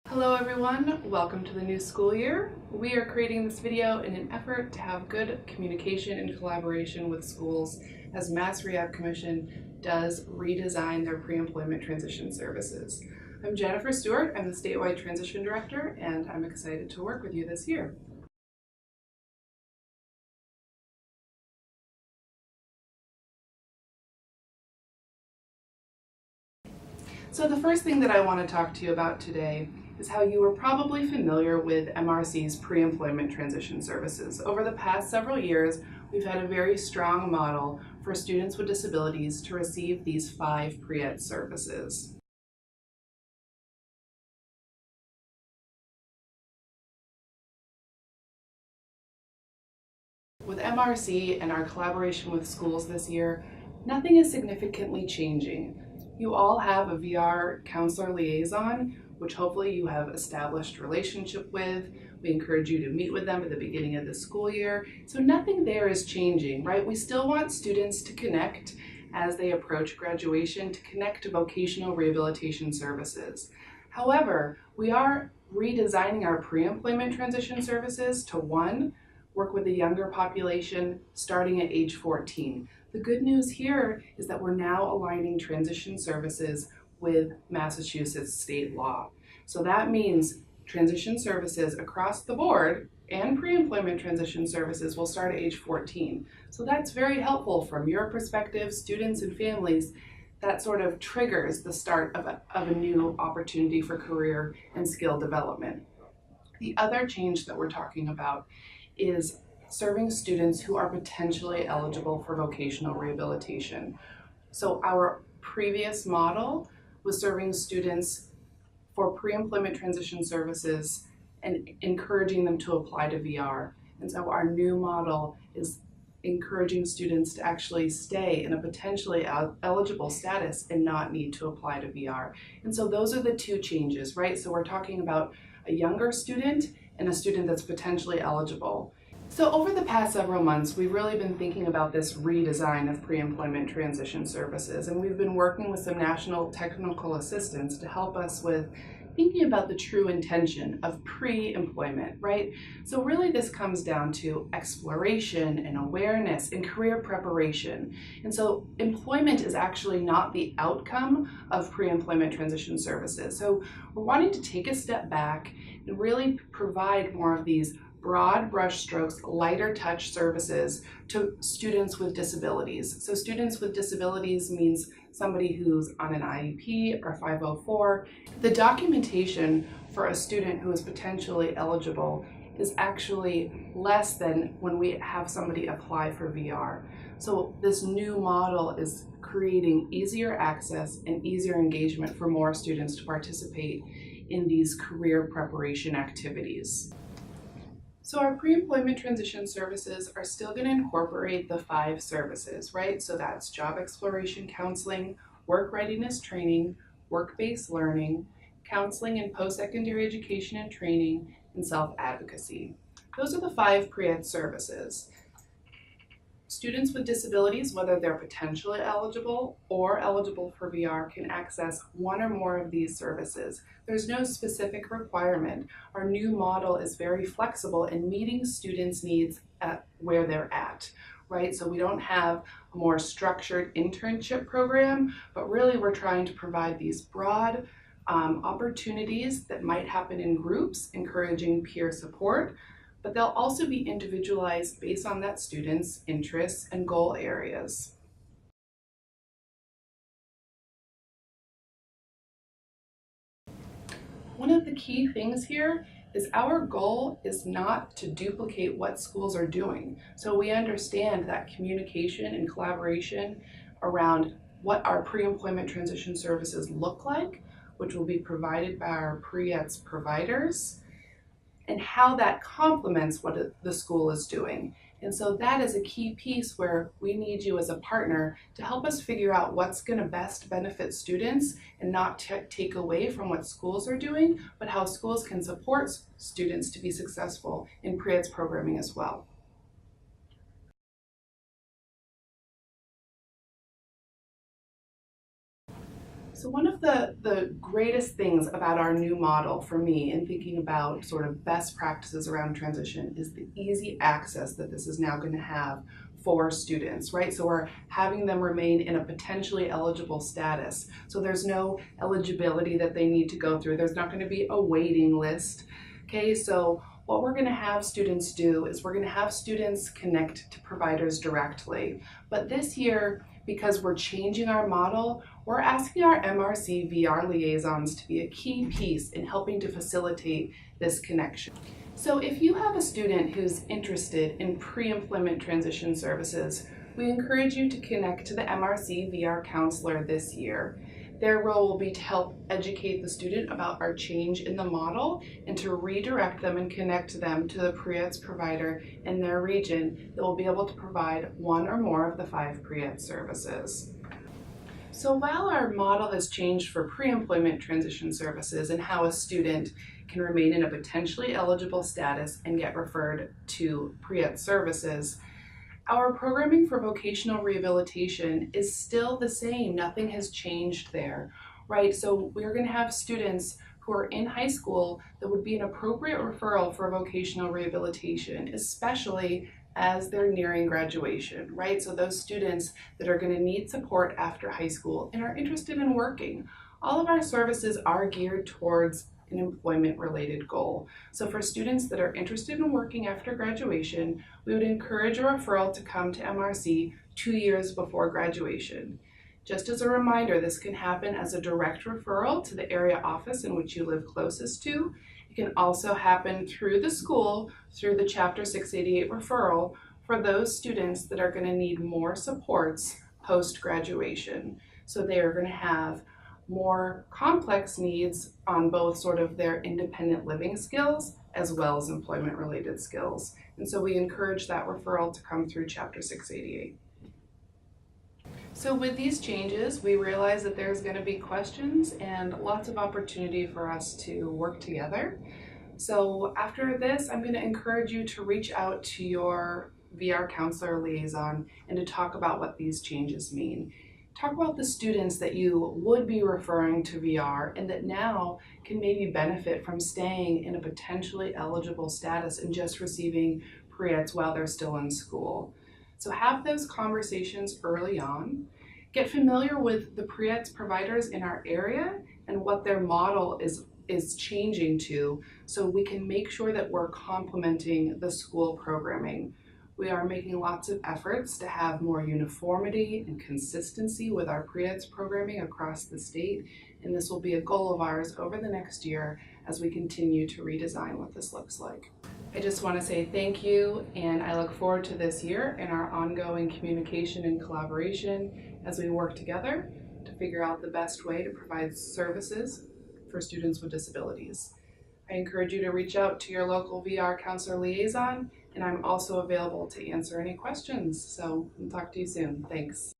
Hello everyone, welcome to the new school year. We are creating this video in an effort to have good communication and collaboration with schools as Mass Rehab Commission does redesign their pre-employment transition services. I'm Jennifer Stewart, I'm the statewide transition director, and I'm excited to work with you this year. So the first thing that I want to talk to you about today is how you are probably familiar with MRC's pre-employment transition services. Over the past several years, we've had a very strong model for students with disabilities to receive these 5 pre-ed services. With MRC and our collaboration with schools this year, nothing is significantly changing. You all have a VR counselor liaison, which hopefully you have established relationship with. We encourage you to meet with them at the beginning of the school year. So nothing there is changing, right? We still want students to connect as they approach graduation, to connect to vocational rehabilitation services. However, we are redesigning our pre-employment transition services to work with a younger population starting at age 14. The good news here is that we're now aligning transition services with Massachusetts state law. So that means transition services across the board and pre-employment transition services will start at age 14. So that's very helpful from your perspective, students and families. That sort of triggers the start of a new opportunity for career and skill development. The other change that we're talking about is serving students who are potentially eligible for vocational rehabilitation. So our previous model was serving students for pre-employment transition services and encouraging them to apply to VR. And so our new model is encouraging students to actually stay in a potentially eligible status and not need to apply to VR. And so those are the two changes, right? So we're talking about a younger student and a student that's potentially eligible. So over the past several months, we've really been thinking about this redesign of pre-employment transition services, and we've been working with some national technical assistants to help us with thinking about the true intention of pre-employment, right? So really this comes down to exploration and awareness and career preparation. And so employment is actually not the outcome of pre-employment transition services. So we're wanting to take a step back and really provide more of these broad brushstrokes, lighter touch services to students with disabilities. So students with disabilities means somebody who's on an IEP or 504. The documentation for a student who is potentially eligible is actually less than when we have somebody apply for VR. So this new model is creating easier access and easier engagement for more students to participate in these career preparation activities. So our pre-employment transition services are still going to incorporate the 5 services, right? So that's job exploration counseling, work readiness training, work-based learning, counseling and post-secondary education and training, and self-advocacy. Those are the 5 pre-ed services. Students with disabilities, whether they're potentially eligible or eligible for VR, can access one or more of these services. There's no specific requirement. Our new model is very flexible in meeting students' needs at where they're at, right? So we don't have a more structured internship program, but really we're trying to provide these broad opportunities that might happen in groups, encouraging peer support, but they'll also be individualized based on that student's interests and goal areas. One of the key things here is our goal is not to duplicate what schools are doing. So we understand that communication and collaboration around what our pre-employment transition services look like, which will be provided by our pre-EDS providers, and how that complements what the school is doing. And so that is a key piece where we need you as a partner to help us figure out what's going to best benefit students and not take away from what schools are doing, but how schools can support students to be successful in pre-EDS programming as well. So one of the greatest things about our new model for me in thinking about sort of best practices around transition is the easy access that this is now going to have for students, right? So we're having them remain in a potentially eligible status. So there's no eligibility that they need to go through. There's not going to be a waiting list. Okay, so what we're going to have students do is we're going to have students connect to providers directly. But this year, because we're changing our model, we're asking our MRC VR liaisons to be a key piece in helping to facilitate this connection. So if you have a student who's interested in pre-employment transition services, we encourage you to connect to the MRC VR counselor this year. Their role will be to help educate the student about our change in the model and to redirect them and connect them to the pre-eds provider in their region that will be able to provide one or more of the 5 pre-ed services. So while our model has changed for pre-employment transition services and how a student can remain in a potentially eligible status and get referred to pre-ed services, our programming for vocational rehabilitation is still the same. Nothing has changed there, right? So we're going to have students who are in high school that would be an appropriate referral for vocational rehabilitation, especially as they're nearing graduation, right? So those students that are going to need support after high school and are interested in working. All of our services are geared towards an employment-related goal. So for students that are interested in working after graduation, we would encourage a referral to come to MRC 2 years before graduation. Just as a reminder, this can happen as a direct referral to the area office in which you live closest to. It can also happen through the school, through the Chapter 688 referral for those students that are going to need more supports post-graduation. So they are going to have more complex needs on both sort of their independent living skills as well as employment related skills. And so we encourage that referral to come through Chapter 688. So with these changes, we realize that there's going to be questions and lots of opportunity for us to work together. So after this, I'm going to encourage you to reach out to your VR counselor liaison and to talk about what these changes mean. Talk about the students that you would be referring to VR and that now can maybe benefit from staying in a potentially eligible status and just receiving pre-eds while they're still in school. So have those conversations early on. Get familiar with the pre-eds providers in our area and what their model is changing to, so we can make sure that we're complementing the school programming. We are making lots of efforts to have more uniformity and consistency with our pre-eds programming across the state, and this will be a goal of ours over the next year as we continue to redesign what this looks like. I just want to say thank you, and I look forward to this year and our ongoing communication and collaboration as we work together to figure out the best way to provide services for students with disabilities. I encourage you to reach out to your local VR counselor liaison, and I'm also available to answer any questions. So I'll talk to you soon. Thanks.